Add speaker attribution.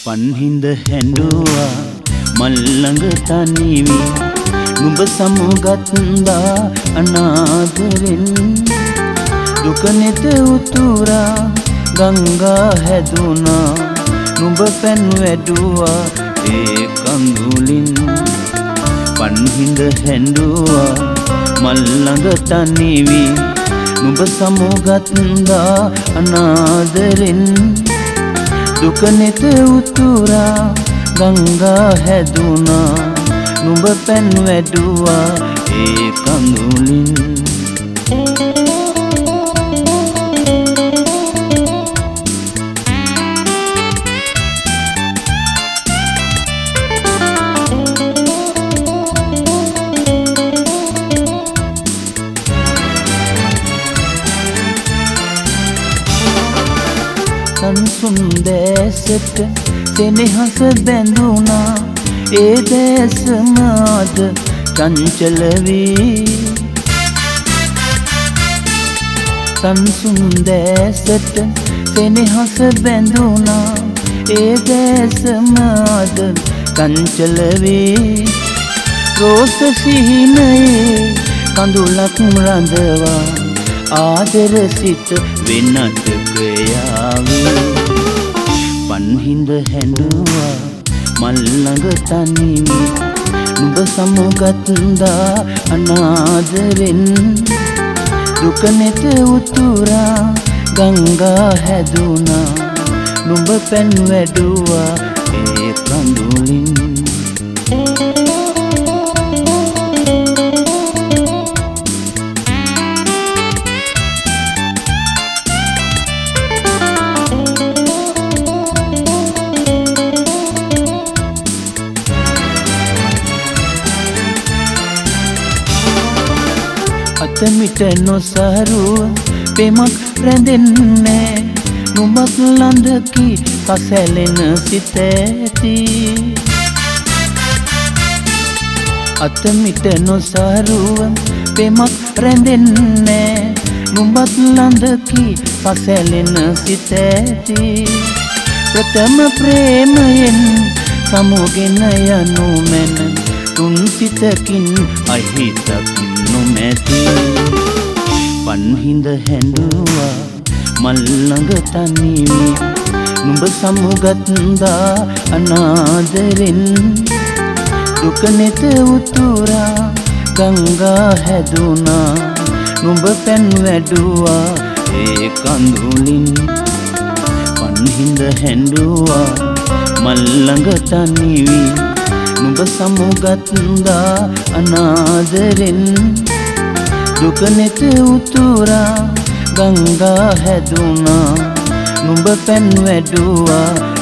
Speaker 1: පන්හිඳ හැඬුවා මල් ළඟ තනිවි නුඹ සමුගත්දා අනාදරෙන් දුක නෙත උතුරා ගංගා හැදුනා නුඹ පැන් වැඩුවා ඒ කඳුලින් පන්හිඳ හැඬුවා මල් ළඟ තනිවි නුඹ සමුගත්දා අනාදරෙන් දුක නෙත උතුරා ගංගා හැදුනා නුඹ පැන් වැඩුවා ඒ කඳුලින් සංසුන් දැසට සෙනෙහස බැඳුනා ඒ දැසම අද චංචල වී සංසුන් දැසට සෙනෙහස බැඳුනා ඒ දැසම අද චංචල වී රෝස සිහිනයේ කඳුලක් රඳවා ආදර සිත වෙනත් ක්‍රියාවේ පන්හිඳ හැඬුවා මල් ළඟ තනිවි නුඹ සමුගත්දා අනාදරෙන් දුක නෙත උතුරා ගංගා හැදුනා නුඹ පැන් වැඩුවා ඒ කඳුලින් අතමිට නොසරුව පෙමක් රැඳෙන්නේ නුඹත් ළඳකි කසැලෙන සිත ඇති අතමිට නොසරුව පෙමක් රැඳෙන්නේ නුඹත් ළඳකි කසැලෙන සිත ඇති ප්‍රථම ප්‍රේමයෙන් සමුගෙන යනු මැන තුන් සිතකින් අහිතකින් නොමැති පන්හිඳ හැඬුවා මල් ළඟ තනිවි නුඹ සමුගත්දා අනාදරෙන් දුක නෙත උතුරා ගංගා හැදුනා නුඹ පැන් වැඩුවා ඒ කඳුලින් පන්හිඳ හැඬුවා මල් ළඟ තනිවි නුඹ සමුගත්දා අනාදරෙන් දුක නෙත උතුරා ගංගා හැදුනා නුඹ පැන් වැඩුවා